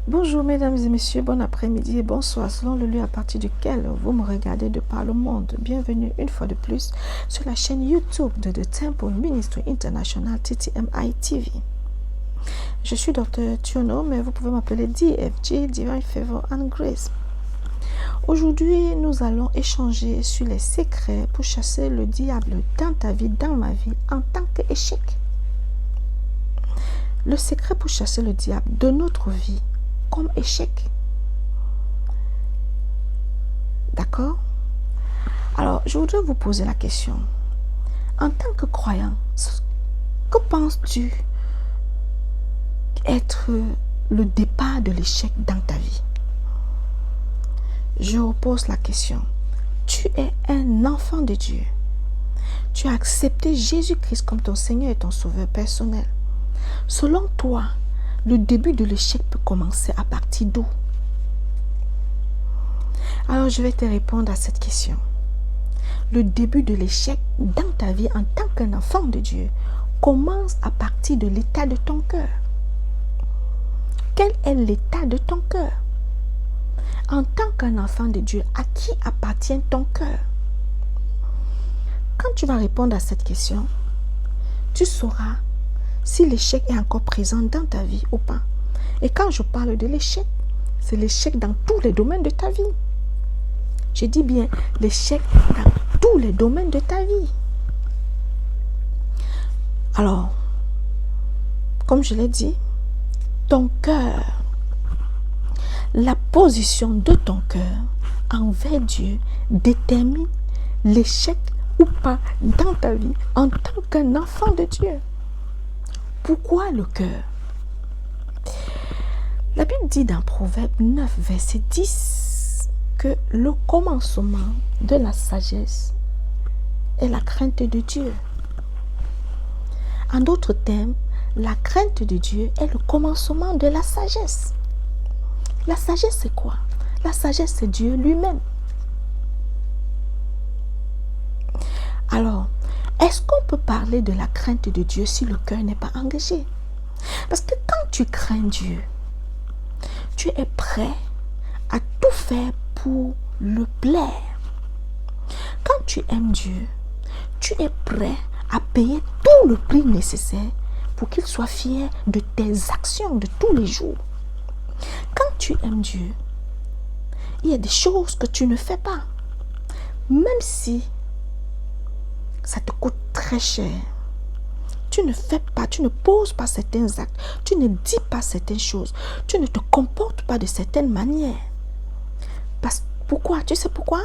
Bonjour mesdames et messieurs, bon après-midi et bonsoir selon le lieu à partir duquel vous me regardez de par le monde. Bienvenue une fois de plus sur la chaîne YouTube de The Temple Ministry International TTMI TV. Je suis Dr Tiono, mais vous pouvez m'appeler DFG, Divine Favor and Grace. Aujourd'hui, nous allons échanger sur les secrets pour chasser le diable dans ta vie, dans ma vie, en tant qu'échec. Le secret pour chasser le diable de notre vie comme échec. D'accord? Alors, je voudrais vous poser la question. En tant que croyant, que penses-tu être le départ de l'échec dans ta vie? Je repose la question. Tu es un enfant de Dieu. Tu as accepté Jésus-Christ comme ton Seigneur et ton Sauveur personnel. Selon toi, le début de l'échec peut commencer à partir d'où? Alors, je vais te répondre à cette question. Le début de l'échec dans ta vie en tant qu'un enfant de Dieu commence à partir de l'état de ton cœur. Quel est l'état de ton cœur? En tant qu'un enfant de Dieu, à qui appartient ton cœur? Quand tu vas répondre à cette question, tu sauras si l'échec est encore présent dans ta vie ou pas. Et quand je parle de l'échec, c'est l'échec dans tous les domaines de ta vie. Je dis bien l'échec dans tous les domaines de ta vie. Alors, comme je l'ai dit, ton cœur, la position de ton cœur envers Dieu détermine l'échec ou pas dans ta vie en tant qu'un enfant de Dieu. Pourquoi le cœur? La Bible dit dans Proverbe 9, verset 10 que le commencement de la sagesse est la crainte de Dieu. En d'autres termes, la crainte de Dieu est le commencement de la sagesse. La sagesse, c'est quoi? La sagesse, c'est Dieu lui-même. Alors, est-ce qu'on peut parler de la crainte de Dieu si le cœur n'est pas engagé? Parce que quand tu crains Dieu, tu es prêt à tout faire pour le plaire. Quand tu aimes Dieu, tu es prêt à payer tout le prix nécessaire pour qu'il soit fier de tes actions de tous les jours. Quand tu aimes Dieu, il y a des choses que tu ne fais pas. Même si ça te coûte très cher. Tu ne fais pas, tu ne poses pas certains actes, tu ne dis pas certaines choses, tu ne te comportes pas de certaines manières. Pourquoi? Tu sais pourquoi?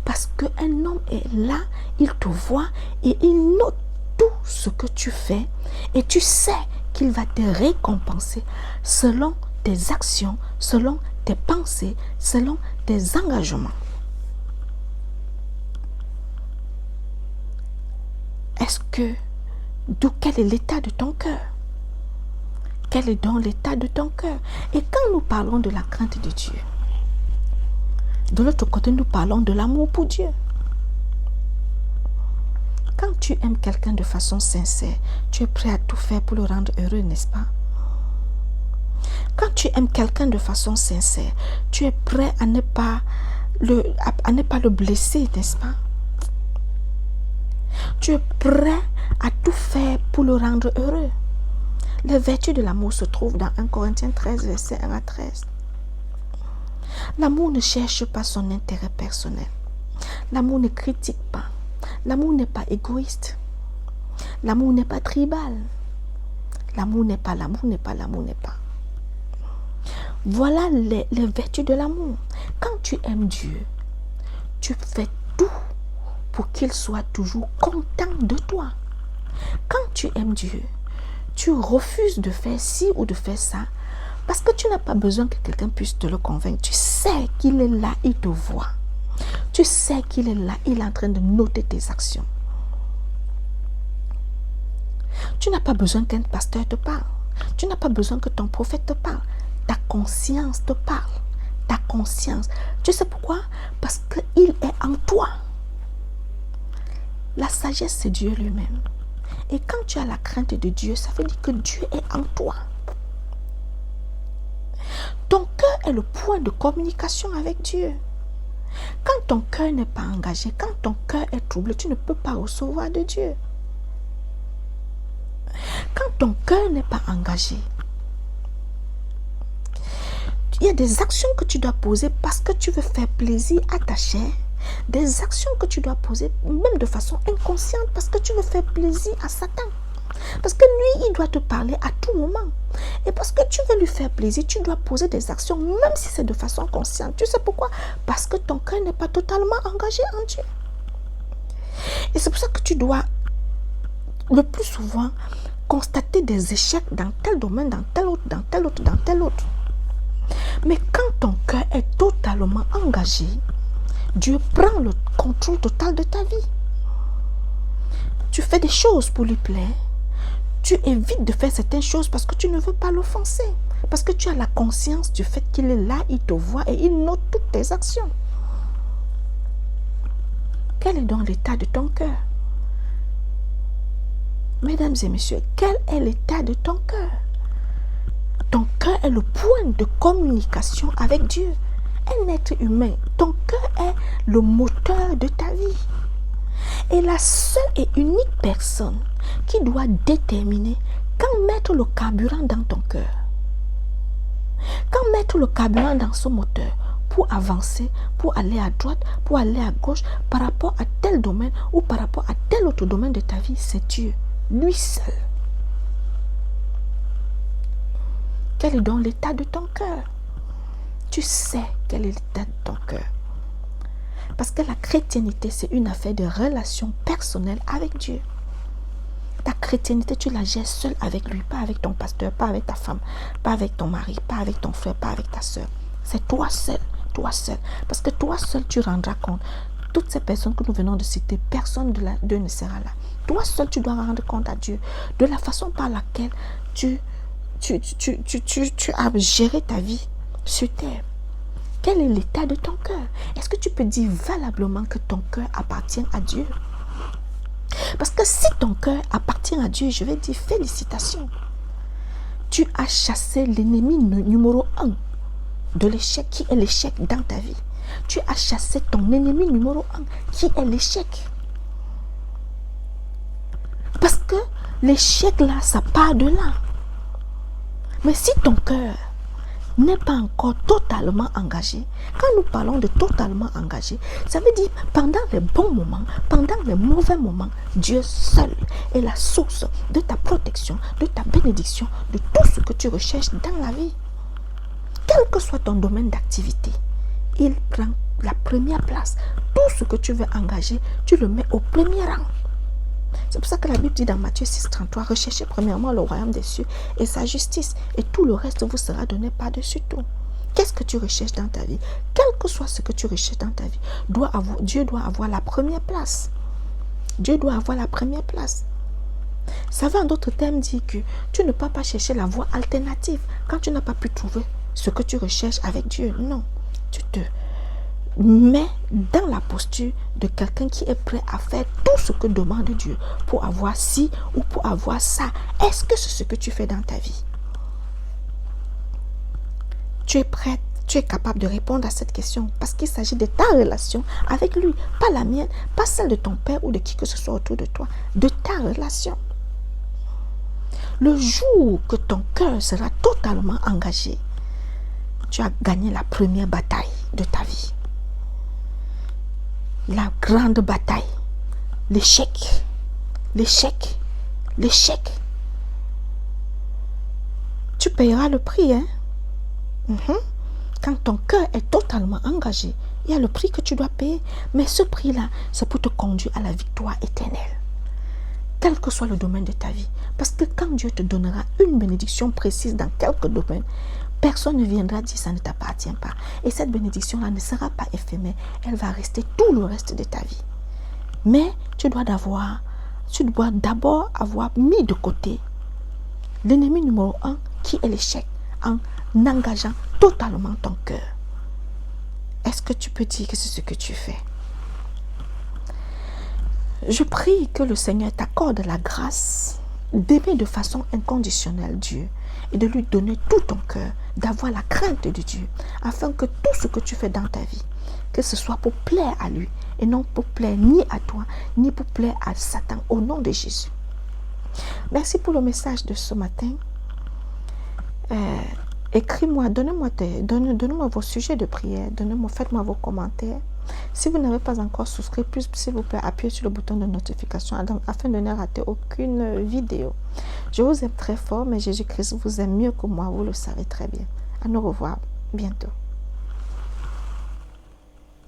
Parce qu'un homme est là, il te voit et il note tout ce que tu fais et tu sais qu'il va te récompenser selon tes actions, selon tes pensées, selon tes engagements. Quel est l'état de ton cœur? Quel est donc l'état de ton cœur? Et quand nous parlons de la crainte de Dieu, de l'autre côté, nous parlons de l'amour pour Dieu. Quand tu aimes quelqu'un de façon sincère, tu es prêt à tout faire pour le rendre heureux, n'est-ce pas? Quand tu aimes quelqu'un de façon sincère, tu es prêt à ne pas le blesser, n'est-ce pas? Tu es prêt à tout faire pour le rendre heureux. Les vertus de l'amour se trouvent dans 1 Corinthiens 13, verset 1 à 13. L'amour ne cherche pas son intérêt personnel. L'amour ne critique pas. L'amour n'est pas égoïste. L'amour n'est pas tribal. L'amour n'est pas. Voilà les vertus de l'amour. Quand tu aimes Dieu, tu fais tout pour qu'il soit toujours content de toi. Quand tu aimes Dieu, tu refuses de faire ci ou de faire ça parce que tu n'as pas besoin que quelqu'un puisse te le convaincre. Tu sais qu'il est là, il te voit. Tu sais qu'il est là, il est en train de noter tes actions. Tu n'as pas besoin qu'un pasteur te parle. Tu n'as pas besoin que ton prophète te parle. Ta conscience te parle. Ta conscience. Tu sais pourquoi? Parce qu'il est en toi. La sagesse, c'est Dieu lui-même. Et quand tu as la crainte de Dieu, ça veut dire que Dieu est en toi. Ton est le point de communication avec Dieu. Quand ton cœur n'est pas engagé, quand ton cœur est troublé, tu ne peux pas recevoir de Dieu. Quand ton cœur n'est pas engagé, il y a des actions que tu dois poser parce que tu veux faire plaisir à ta chair. Des actions que tu dois poser même de façon inconsciente parce que tu veux faire plaisir à Satan. Parce que lui, il doit te parler à tout moment. Et parce que tu veux lui faire plaisir, tu dois poser des actions même si c'est de façon consciente. Tu sais pourquoi? Parce que ton cœur n'est pas totalement engagé en Dieu. Et c'est pour ça que tu dois le plus souvent constater des échecs dans tel domaine, dans tel autre, dans tel autre, dans tel autre. Mais quand ton cœur est totalement engagé, Dieu prend le contrôle total de ta vie. Tu fais des choses pour lui plaire. Tu évites de faire certaines choses parce que tu ne veux pas l'offenser. Parce que tu as la conscience du fait qu'il est là, il te voit et il note toutes tes actions. Quel est donc l'état de ton cœur? Mesdames et messieurs, quel est l'état de ton cœur? Ton cœur est le point de communication avec Dieu. Un être humain, ton cœur est le moteur de ta vie. Et la seule et unique personne qui doit déterminer quand mettre le carburant dans ton cœur, quand mettre le carburant dans ce moteur pour avancer, pour aller à droite, pour aller à gauche, par rapport à tel domaine ou par rapport à tel autre domaine de ta vie, c'est Dieu, lui seul. Quel est donc l'état de ton cœur? Tu sais quel est l'état de ton cœur. Parce que la chrétienté, c'est une affaire de relation personnelle avec Dieu. Ta chrétienté, tu la gères seule avec lui, pas avec ton pasteur, pas avec ta femme, pas avec ton mari, pas avec ton frère, pas avec ta soeur. C'est toi seul, toi seul. Parce que toi seul, tu rendras compte. Toutes ces personnes que nous venons de citer, personne d'eux ne sera là. Toi seul, tu dois rendre compte à Dieu de la façon par laquelle tu as géré ta vie sur terre. Quel est l'état de ton cœur? Est-ce que tu peux dire valablement que ton cœur appartient à Dieu? Parce que si ton cœur appartient à Dieu, je vais dire félicitations. Tu as chassé l'ennemi numéro 1 de l'échec, qui est l'échec dans ta vie. Tu as chassé ton ennemi numéro 1, qui est l'échec. Parce que l'échec là, ça part de là. Mais si ton cœur n'est pas encore totalement engagé, quand nous parlons de totalement engagé, ça veut dire pendant les bons moments, pendant les mauvais moments, Dieu seul est la source de ta protection, de ta bénédiction, de tout ce que tu recherches dans la vie. Quel que soit ton domaine d'activité, il prend la première place. Tout ce que tu veux engager, tu le mets au premier rang. C'est pour ça que la Bible dit dans Matthieu 6,33, recherchez premièrement le royaume des cieux et sa justice, et tout le reste vous sera donné par-dessus tout. Qu'est-ce que tu recherches dans ta vie? Quel que soit ce que tu recherches dans ta vie, Dieu doit avoir la première place. Dieu doit avoir la première place. Ça veut en d'autres termes dire que tu ne peux pas chercher la voie alternative quand tu n'as pas pu trouver ce que tu recherches avec Dieu. Non, tu te mets dans la posture de quelqu'un qui est prêt à faire tout ce que demande Dieu pour avoir ci ou pour avoir ça. Est-ce que c'est ce que tu fais dans ta vie? Tu es prêt, tu es capable de répondre à cette question parce qu'il s'agit de ta relation avec lui, pas la mienne, pas celle de ton père ou de qui que ce soit autour de toi, de ta relation. Le jour que ton cœur sera totalement engagé, tu as gagné la première bataille de ta vie. La grande bataille, l'échec, l'échec, l'échec. Tu payeras le prix, hein? Quand ton cœur est totalement engagé, il y a le prix que tu dois payer. Mais ce prix-là, c'est pour te conduire à la victoire éternelle. Quel que soit le domaine de ta vie. Parce que quand Dieu te donnera une bénédiction précise dans quelque domaine, personne ne viendra dire ça ne t'appartient pas. Et cette bénédiction-là ne sera pas éphémère. Elle va rester tout le reste de ta vie. Mais tu dois d'abord avoir mis de côté l'ennemi numéro 1 qui est l'échec en engageant totalement ton cœur. Est-ce que tu peux dire que c'est ce que tu fais? Je prie que le Seigneur t'accorde la grâce d'aimer de façon inconditionnelle Dieu et de lui donner tout ton cœur d'avoir la crainte de Dieu, afin que tout ce que tu fais dans ta vie, que ce soit pour plaire à lui, et non pour plaire ni à toi, ni pour plaire à Satan, au nom de Jésus. Merci pour le message de ce matin. Écris-moi, donnez-moi vos sujets de prière, faites-moi vos commentaires. Si vous n'avez pas encore souscrit, s'il vous plaît, appuyez sur le bouton de notification afin de ne rater aucune vidéo. Je vous aime très fort, mais Jésus-Christ vous aime mieux que moi, vous le savez très bien. À nous revoir bientôt.